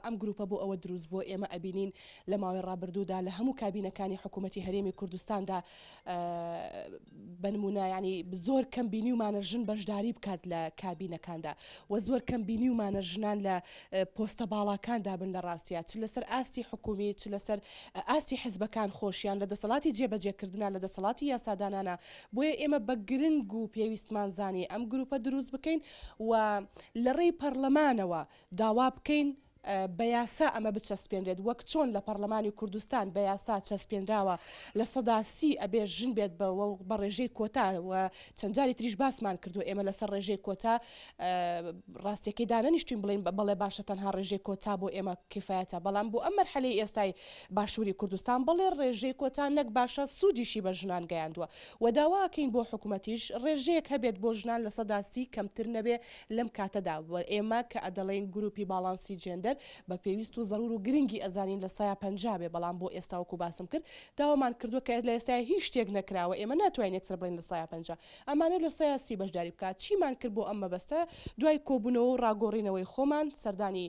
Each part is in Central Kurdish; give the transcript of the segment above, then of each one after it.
ئەم گروپە بۆ ئەوە دروست بۆ ئێمە ئەبینین لە ماوەی ڕابردوودا لە هەموو کابینەکانی حکوومەتی هەرێمی کوردستاندا بنمونە ینی زۆر کەم بینی ومانە ژن بەشداری بکات لە کابینەکاندا و زۆر کەم بینی ومانە ژنان لە پۆستە باڵاکاندا بن لە ڕاستیە چ لەسەر ئاستی حکومی چ لەسەر ئاستی حزبەکان خۆشیان لە دەسەڵاتی جێبەجێکردنا لە دەسەڵاتی یاسادانانە بۆیە ئێمە بە گرنگ و پێویستمان زانی ئەم گروپە دروست بکەین و لە ڕێی پەرلەمانەوە داوا بکەین بە یاسا ئەمە بچەسپێنرێت وەک چۆن لە پەرلەمانی کوردستان بە یاسا چەسپێنراوە لە سەداسی ئەبێ ژن بێت بە ڕێژەی کۆتا و چەند جاری تریش باسمان کردو ئێمە لەسەر ڕێژەی کۆتا ڕاستیەکەی دانەنیشتین بڵین بەڵێ باشە تەنها ڕێژەی کۆتا بۆ ئێمە کفایەتە بەڵام بۆ ئەم مەرحەلەی ئێستای باشووری کوردستان بڵێ ڕێژەی کۆتا نەک باشە سوودیشی بە ژنان گەیاندووە و داواکەین بۆ حکوومەتیش ڕێژەیەک هەبێت بۆ ژنان لە سەداسی کەمتر نەبێ لەم کاتەدا ئێمە کە ئەدەڵێن گروپی باڵانسی جێندەر بە پێویست و ضرور و گرنگی ئەزانین لە سایە پەنجابێ بەڵام بۆ ئێستا وەکو باسم کرد داوامان کردووە کە لە ئێستا هیچ شتێک نەکراوە ئێمە ناتوانین یەکسەر بڵین لە سایە پەنجا ئەمانە لە سیاسی بەشداری بکات چیمان کرد بۆ ئەم مەبەستە دوای کۆبوونەوە و ڕاگۆڕینەوەی خۆمان سەردانی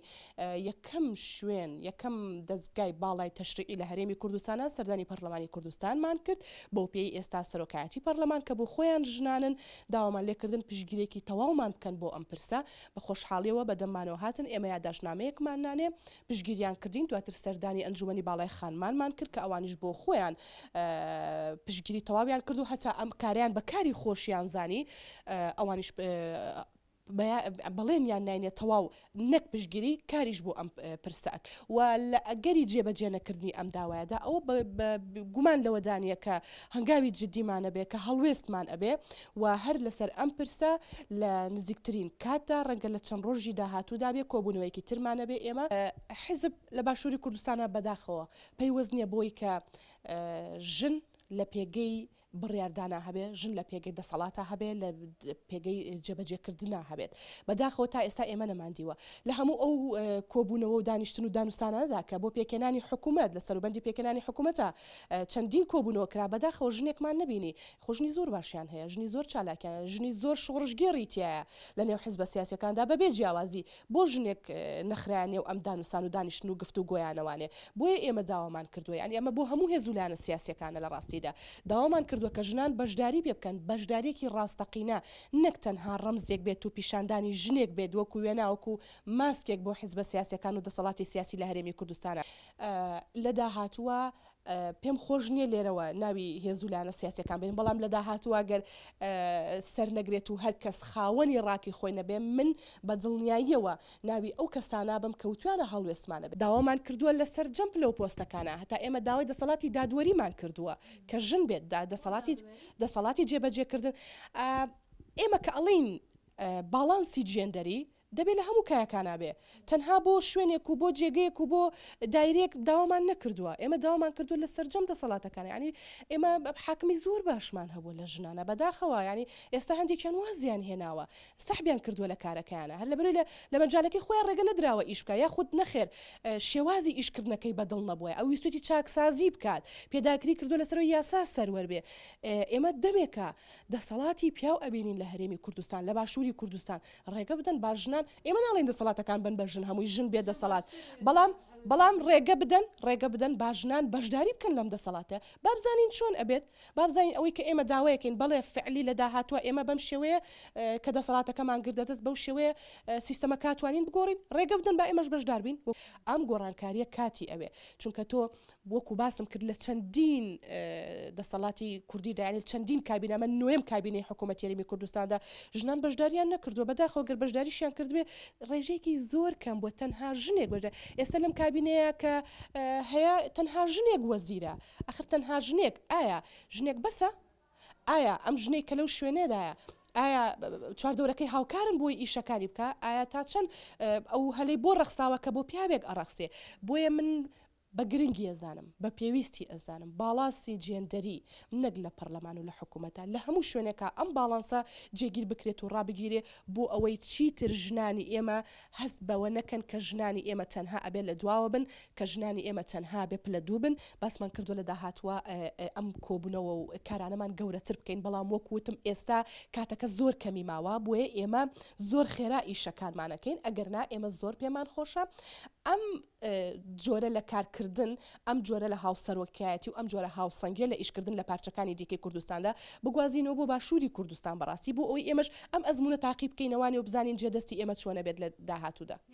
یەکەم شوێن یەکەم دەستگای باڵای تەشریعی لە هەرێمی کوردستانە سەردانی پەرلەمانی کوردستانمان کرد بۆ پێی ئێستا سەرۆکایەتی پەرلەمان کە بۆ خۆیان ژنانن داوامان لێکردن پشتگیرێکی تەواومان بکەن بۆ ئەم پرسە بە خۆشحاڵیەوە بەدەمانەوە هاتن ئێمە یادداشتنامەیەکمان نانێ پشتگیریان کردین دواتر سەردانی ئەنجومەنی باڵای خانمانمان کرد کە ئەوانیش بۆ خۆیان پشتگیری تەواویان کرد و هەتا ئەم کاریان بە کاری خۆشیان زانی ئەوانیش بەڵێنیان ناینێت تەواو نەک پشتگیری کاریش بۆ ئەم پرسەک و لە ئەگەری جێبەجێ نەکردنی ئەم داوایەدا ئەوە گومان لەوەدانە کە هەنگاوی جددیمانە بێ کە هەڵوێستمان ئەبێ و هەر لەسەر ئەم پرسە لە نزیکترین کاتە ڕەنگە لە چەند ڕۆژی داهاتوودا بێ کۆبوونەوەیکی ترمانە بێ ئێمە حیزب لە باشووری کوردستانە بەداخەوە پەیوەست نییە بۆی کە ژن لە پێگەی بڕیاردانە هەبێ ژن لە پێگەی دەسەڵاتە هەبێ لە پێگەی جێبەجێکردنا هەبێت بەداخەوە تا ئێستا ئێمە نەماندیوە لە هەموو ئەو کۆبوونەوە و دانیشتن و دانوستانەدا کە بۆ پێکێنانی حکوومەت لە سەروبەندی پێکێنانی حکوومەتە چەندین کۆبوونەوە کرا بەداخەوە ژنێکمان نبینی خۆژنی زۆر باشیان هەیە ژنی زۆر چالاکیان ژنی زۆر شۆڕژگێڕی تایە لە نێو حیزبە سیاسیەکاندا بەبێ جیاوازی بۆ ژنێک نەخرایانێ و ئەم دانوستان و دانیشتن و گفتو گۆیانەوانێ بۆیە ئێمە داوامان کردووە ینی ئەمە بۆ هەموو هێزولانە سیاسیەکانە لە ڕاستیدا داوامان کردووە کە ژنان بەشداری پێ بکەن بەشدارێکی ڕاستەقینە نەک تەنها ڕەمزێک بێت و پیشاندانی ژنێک بێت وەکو وێناوەکو ماسکێک بۆ حیزبە سیاسیەکان و دەسەڵاتی سیاسی لە هەرێمی کوردستانە لە داهاتووە پێم خۆش نییە لێرەوە ناوی هێزولانە سیاسەکان بین بەڵام لە داهاتوە گەر سەر نەگرێت و هەر کەس خاوەنی ڕاکی خۆی نەبێ من بە دڵنیاییەوە ناوی ئەو کەسانە بم کەوتوانە هەڵوێستمانە بێت داوامان کردووە لەسەر جەمپ لەو پۆستەکانە هەتا ئێمە داوای دەسەڵاتی دادوەریمان کردووە کە ژن بێت دەسەڵاتی جێبەجێکردن ئێمە کە ئەڵین باڵانسی جێندەری دەبێت لە هەموو کایەکانە بێ تەنها بۆ شوێنێک و بۆ جێگەیەک و بۆ دایرێک داوامان نەکردووە ئێمە داوامان کردو لە سەررجەم دەسەڵاتەکان ینی ئێمە حاکمی زۆر باشمان هەبوو لە ژنانە بەداخەوە ینی ئێستا هەندێکیان وازیان هێناوە سەحبیان کردووە لە کارەکەیانە هەر لەبەر لە مەجالەکەی خۆیان ڕێگە نەدراوە ئیشکە یاخود نەخێر شێوازی ئیشکردنەکەی بەدڵ نەبووە ئەو ویستوی چاکسازی بکات پێداگری کردو لەسەرەوەی یاسا سەروەر بێ ئێمە دەمێکە دەسەڵاتی پیاو ئەبینین لە هەرێمی کوردستان لە باشووری کوردستان ڕێگە بدەن باژنان ئێمە ناڵێن دەسەڵاتەکان بن بە ژن هەمووی ژن بێت دەسەڵات بەڵام ڕێگە بدەن باژنان بەشداری بکەن لەم دەسەڵاتە بابزانین چۆن ئەبێت بابزانین ئەوەی کە ئێمە داوایەکەین بەڵێ فعلی لە داهاتوە ئێمە بەم شێوەیە کە دەسەڵاتەکەمان گردەدەست بەو شێوەیە سیستەمە کاتوانین بگۆڕین ڕێگە بدەن با ئێمەش بەشدار بین ئەم گۆڕانکاریە کاتی ئەوێ چونکە تۆ وەکو باسم کرد لە چەندین دەسەڵاتی کوردیدا یعنی چەندین کابینە من نوێم کابینەی حکوومەتی هەرێمی کوردستاندا ژنان بەشداریان نەکردووە بەداخەوە گەر بەشداریشیان کردبێ ڕێژەیەکی زۆر کەم بۆ تەنها ژنێک بەشدار ئێستا لەم کابینەیە کە هەیە تەنها ژنێک وەزیرە ئەخر تەنها ژنێک ئایا ژنێک بەسە ئایا ئەم ژنێک کە لەو شوێنێدایە ئایا چواردەورەکەی هاوکارن بۆی ئیشەکانی بکە ئایا تا چەند ئەو هەلەی بۆ ڕەخساوە کە بۆ پیاوێک ئەڕەخسێ بۆیە من بە گرنگی ئەزانم بە پێویستی ئەزانم باڵاسی جێندەری نەک لە پەرلەمان و لە حکوومەتە لە هەموو شوێنێکە ئەم باڵانسە جێگیر بکرێت و ڕابگیرێ بۆ ئەوەی چیتر ژنانی ئێمە هەست بەوە نەکەن کە ژنانی ئێمە تەنها ئەبێ لە دواوە بن کە ژنانی ئێمە تەنها بێ پلە دوو بن باسمان کردو لە داهاتوە ئەم کۆبوونەوە و کارانەمان گەورەتر بکەین بەڵام وەکوتم ئێستا کاتەکە زۆر کەمی ماوە بۆیە ئێمە زۆر خێرا ئیشەکانمانەکەین ئەگەرنا ئێمە زۆر پێمان خۆشە ئەم جۆرە لە کارکردن ئەم جۆرە لە هاوسەرۆکایەتی و ئەم جۆرە هاوسەنگێ لە ئیشکردن لە پارچەکانی دیکەی کوردستاندا بگوازینەوە بۆ باشووری کوردستان بەڕاستی بۆ ئەوی ئێمەش ئەم ئەزمونە تاقی بکەینەوانی و بزانین جێدەستی ئێمە چۆنە بێت لە داهاتوودا.